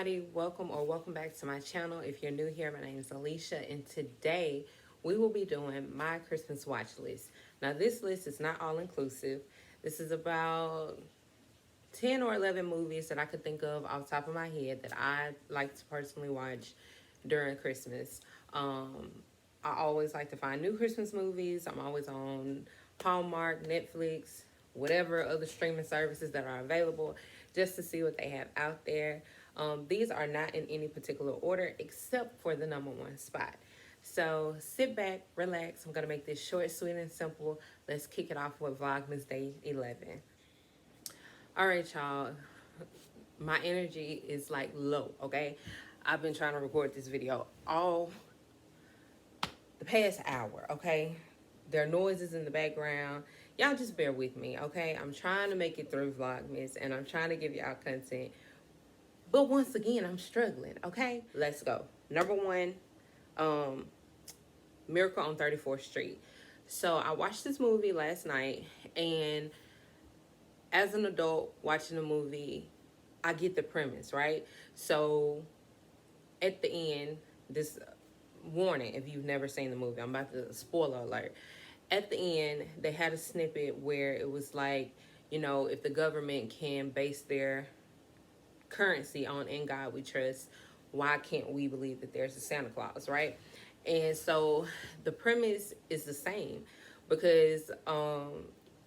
everybody, welcome back to my channel. If you're new here, my name is Alicia, and today we will be doing my Christmas watch list. Now this list is not all inclusive. This is about 10 or 11 movies that I could think of off the top of my head that I like to personally watch during Christmas. I always like to find new Christmas movies. I'm always on Hallmark, Netflix, whatever other streaming services that are available, just to see what they have out there. These are not in any particular order except for the #1 spot. So sit back, relax. I'm going to make this short, sweet, and simple. Let's kick it off with Vlogmas Day 11. All right, y'all. My energy is like low, okay? I've been trying to record this video all the past hour, okay? There are noises in the background. Y'all just bear with me, okay? I'm trying to make it through Vlogmas, and I'm trying to give y'all content. But once again, I'm struggling, okay? Let's go. #1, Miracle on 34th Street. So I watched this movie last night, and as an adult watching the movie, I get the premise, right? So at the end, this warning, if you've never seen the movie, I'm about to spoiler alert. At the end, they had a snippet where it was like, you know, if the government can base their currency on "In God We Trust," why can't we believe that there's a Santa Claus, right? And so the premise is the same, because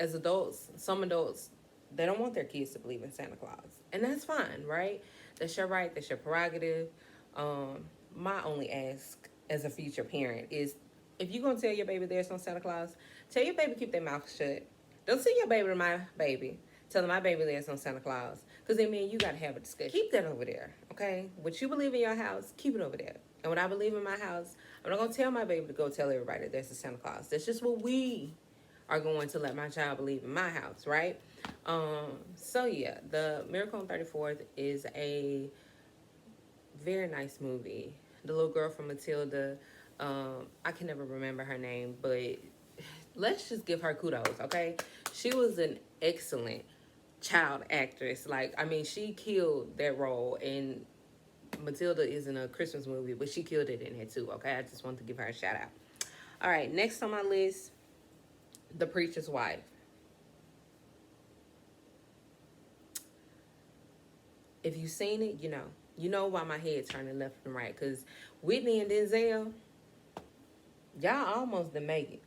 as adults, some adults, they don't want their kids to believe in Santa Claus, and that's fine, right? That's your right, that's your prerogative. My only ask as a future parent is, if you're gonna tell your baby there's no Santa Claus, tell your baby keep their mouth shut. Don't send your baby to my baby telling my baby there's no Santa Claus, because then me and you got to have a discussion. Keep that over there, okay? What you believe in your house, keep it over there. And what I believe in my house, I'm not going to tell my baby to go tell everybody that there's a Santa Claus. That's just what we are going to let my child believe in my house, right? So yeah, the Miracle on 34th is a very nice movie. The little girl from Matilda, I can never remember her name, but let's just give her kudos, okay? She was an excellent child actress. Like, I mean, she killed that role, and Matilda isn't a Christmas movie, but she killed it in it too, okay? I just want to give her a shout out. All right, next on my list, The Preacher's Wife. If you've seen it, you know why my head's turning left and right, because Whitney and Denzel, y'all almost didn't make it.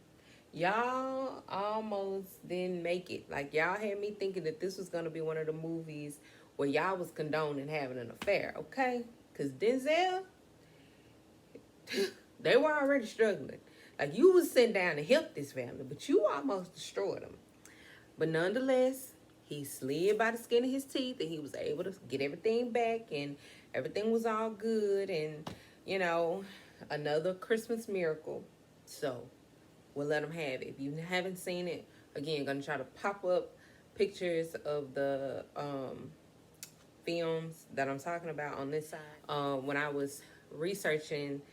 Y'all almost didn't make it. Like, y'all had me thinking that this was going to be one of the movies where y'all was condoning having an affair, okay? Because Denzel, they were already struggling. Like, you was sitting down to help this family, but you almost destroyed them. But nonetheless, he slid by the skin of his teeth, and he was able to get everything back, and everything was all good, and, you know, another Christmas miracle. So we'll let them have it. If you haven't seen it, again, going to try to pop up pictures of the films that I'm talking about on this side. When I was researching,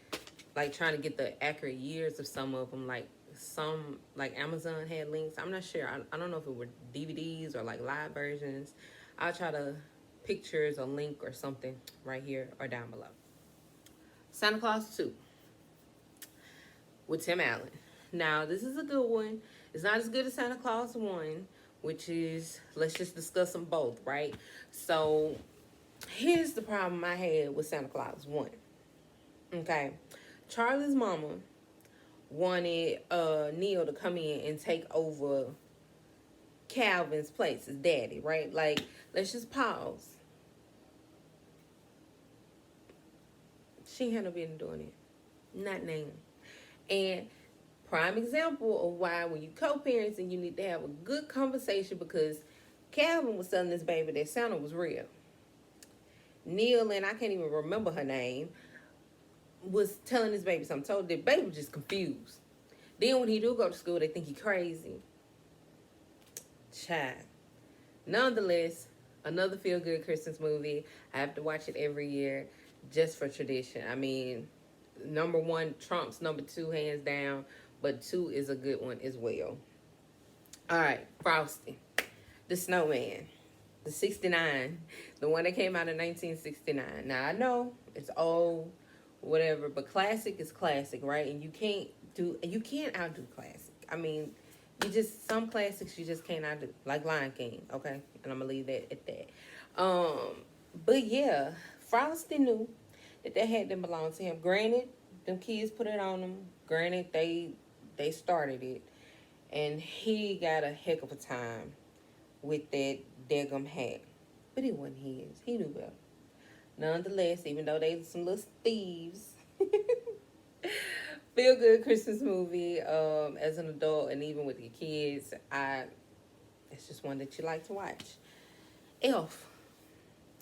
like trying to get the accurate years of some of them, like Amazon had links. I'm not sure. I don't know if it were DVDs or like live versions. I'll try to pictures or link or something right here or down below. Santa Claus 2 with Tim Allen. Now, this is a good one. It's not as good as Santa Claus 1, which is, let's just discuss them both, right? So, here's the problem I had with Santa Claus 1. Okay. Charlie's mama wanted Neil to come in and take over Calvin's place as daddy, right? Like, let's just pause. She had no business doing it. Not now. And prime example of why when you co-parenting, you need to have a good conversation, because Calvin was telling this baby that Santa was real. Neil, and I can't even remember her name, was telling this baby something. Told the baby was just confused. Then when he do go to school, they think he crazy. Child. Nonetheless, another feel-good Christmas movie. I have to watch it every year just for tradition. I mean, #1 trumps #2 hands down, but 2 is a good one as well. All right, Frosty, the snowman. The the 69, the one that came out in 1969. Now I know it's old, whatever, but classic is classic, right? And you can't outdo classic. I mean, some classics you just can't outdo, like Lion King, okay? And I'm gonna leave that at that. But yeah, Frosty knew that had them belong to him. Granted, them kids put it on him. Granted, they started it, and he got a heck of a time with that daggum hat. But it wasn't his. He knew better. Nonetheless, even though they were some little thieves, feel good Christmas movie. As an adult and even with your kids, it's just one that you like to watch. Elf.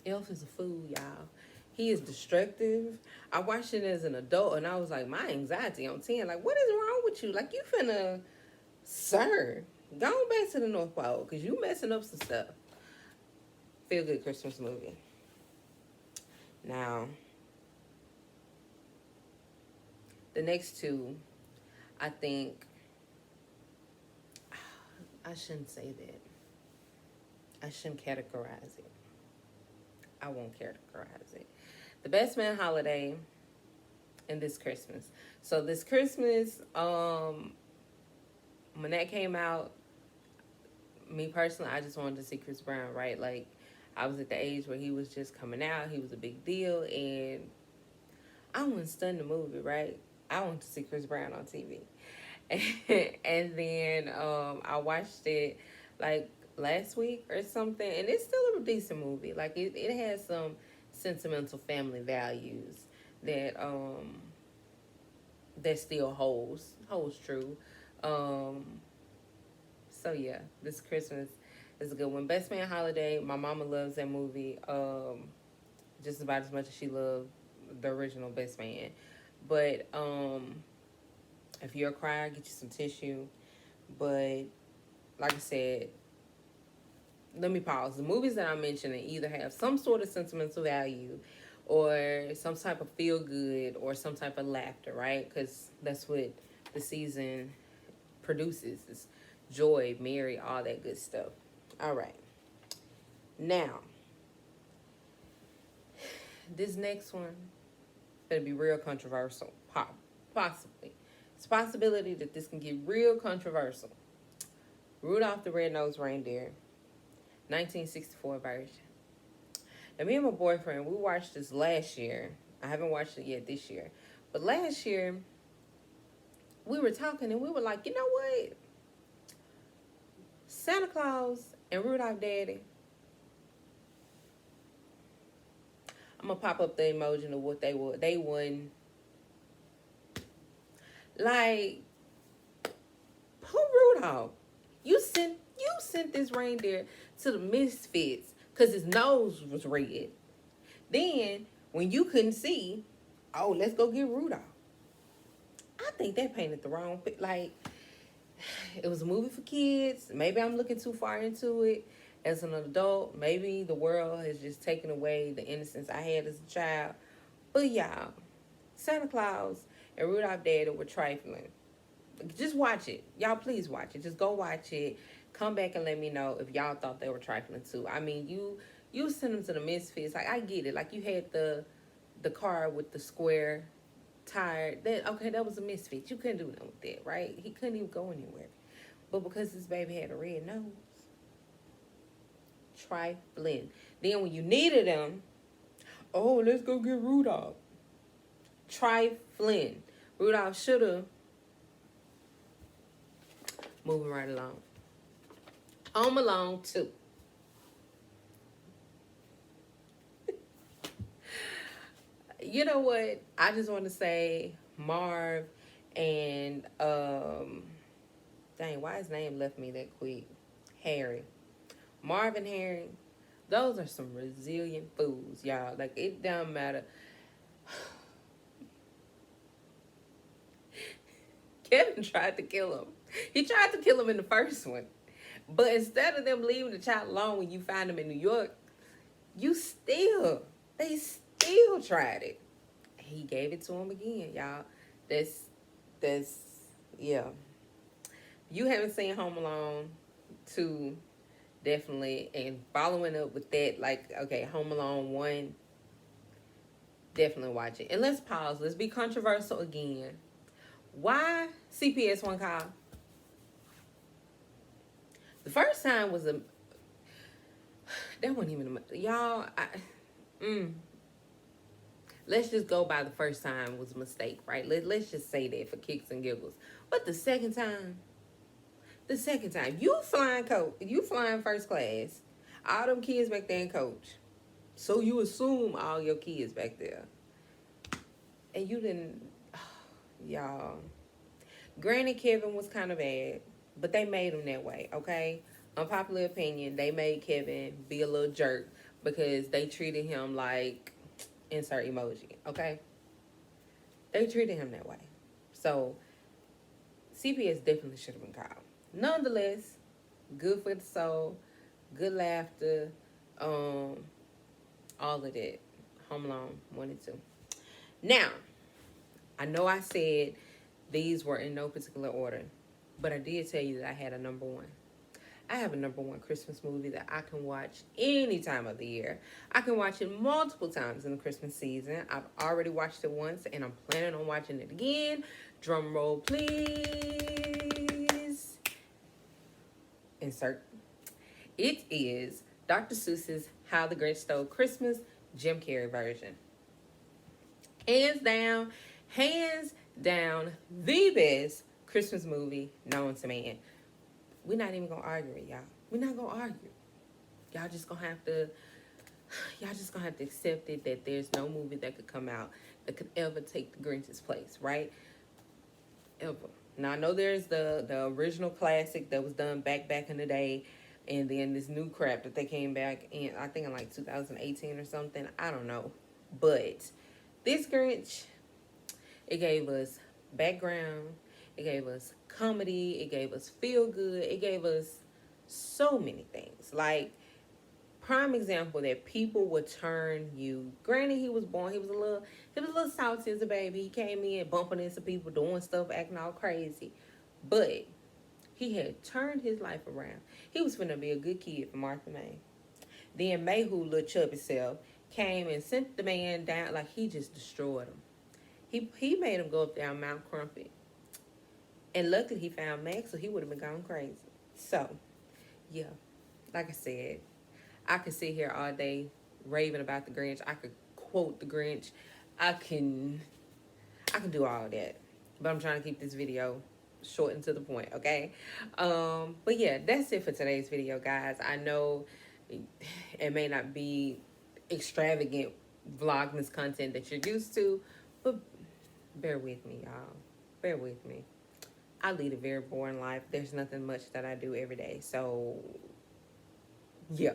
Elf is a fool, y'all. He is destructive. I watched it as an adult and I was like, my anxiety on 10. Like, what is wrong with you? Like, you finna, sir, go back to the North Pole because you messing up some stuff. Feel good Christmas movie. Now, the next two, I think, I shouldn't say that. I shouldn't categorize it. I won't categorize it. The Best Man Holiday and This Christmas. So this Christmas, when that came out, me personally, I just wanted to see Chris Brown, right? Like, I was at the age where he was just coming out. He was a big deal, and I wasn't stunned the movie, right? I wanted to see Chris Brown on TV. And then I watched it, like, last week or something, and it's still a decent movie. Like, it has some sentimental family values that that still holds true. So yeah, this Christmas is a good one. Best Man Holiday, my mama loves that movie just about as much as she loved the original Best Man. But if you're a crier, get you some tissue. But like I said, let me pause. The movies that I'm mentioning either have some sort of sentimental value or some type of feel good or some type of laughter, right? Because that's what the season produces, is joy, merry, all that good stuff. All right. Now, this next one is going to be real controversial. Possibly. It's a possibility that this can get real controversial. Rudolph the Red-Nosed Reindeer, 1964 version. Now, me and my boyfriend, we watched this last year. I haven't watched it yet this year. But last year, we were talking and we were like, you know what? Santa Claus and Rudolph Daddy. I'm going to pop up the emoji of what they were. They won. Like, poor Rudolph. You sent this reindeer to the misfits because his nose was red. Then, when you couldn't see, oh, let's go get Rudolph. I think that painted the wrong picture. Like, it was a movie for kids. Maybe I'm looking too far into it as an adult. Maybe the world has just taken away the innocence I had as a child. But y'all, Santa Claus and Rudolph Daddy were trifling. Just watch it. Y'all, please watch it. Just go watch it. Come back and let me know if y'all thought they were trifling too. I mean, you sent them to the misfits. Like, I get it. Like, you had the car with the square tire. That was a misfit. You couldn't do nothing with that, right? He couldn't even go anywhere. But because this baby had a red nose, trifling. Then when you needed him, oh, let's go get Rudolph. Trifling. Rudolph should have. Moving right along. Home Alone 2. You know what? I just want to say Marv and dang, why his name left me that quick? Harry. Marv and Harry, those are some resilient fools, y'all. Like, it don't matter. Kevin tried to kill him. He tried to kill him in the first one. But instead of them leaving the child alone when you find him in New York, they still tried it. He gave it to him again, y'all. Yeah. You haven't seen Home Alone 2, definitely. And following up with that, like, okay, Home Alone 1, definitely watch it. And let's pause. Let's be controversial again. Why CPS one call? The first time was a that wasn't even a y'all. Let's just go by the first time was a mistake, right? Let's just say that for kicks and giggles. But the second time, you flying first class, all them kids back there in coach. So you assume all your kids back there, and you didn't, y'all. Granted, Kevin was kind of bad, but they made him that way, okay? Unpopular opinion, they made Kevin be a little jerk because they treated him like insert emoji, okay? They treated him that way. So, CPS definitely should have been called. Nonetheless, good for the soul, good laughter, all of that. Home Alone 1 and 2. Now, I know I said these were in no particular order, but I did tell you that I had a number one. I have a number one Christmas movie that I can watch any time of the year. I can watch it multiple times in the Christmas season. I've already watched it once, and I'm planning on watching it again. Drum roll, please. Insert. It is Dr. Seuss's How the Grinch Stole Christmas, Jim Carrey version. Hands down, the best Christmas movie known to man. We're not even gonna argue it, y'all. We're not gonna argue. Y'all just gonna have to accept it that there's no movie that could come out that could ever take the Grinch's place, right? Ever. Now I know there's the original classic that was done back in the day, and then this new crap that they came back in, I think in like 2018 or something. I don't know. But this Grinch, it gave us background, it gave us comedy, it gave us feel good, it gave us so many things. Like, prime example that people would turn you. Granted, he was a little salty as a baby. He came in bumping into people, doing stuff, acting all crazy. But he had turned his life around. He was finna be a good kid for Martha May. Then Mayhew, little chubby self, came and sent the man down like he just destroyed him. He made him go up down Mount Crumpet. And luckily he found Max, so he would have been gone crazy. So, yeah, like I said, I could sit here all day raving about the Grinch. I could quote the Grinch. I can do all that. But I'm trying to keep this video short and to the point, okay? But yeah, that's it for today's video, guys. I know it may not be extravagant Vlogmas content that you're used to, but bear with me, y'all. Bear with me. I lead a very boring life. There's nothing much that I do every day. So, yeah.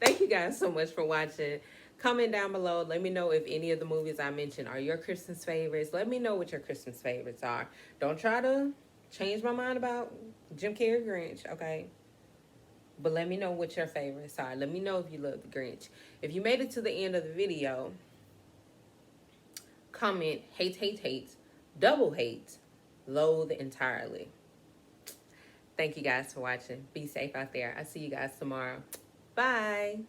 Thank you guys so much for watching. Comment down below. Let me know if any of the movies I mentioned are your Christmas favorites. Let me know what your Christmas favorites are. Don't try to change my mind about Jim Carrey Grinch, okay? But let me know what your favorites are. Let me know if you love the Grinch. If you made it to the end of the video, comment hate, double hate, loathe entirely. Thank you guys for watching. Be safe out there. I'll see you guys tomorrow. Bye.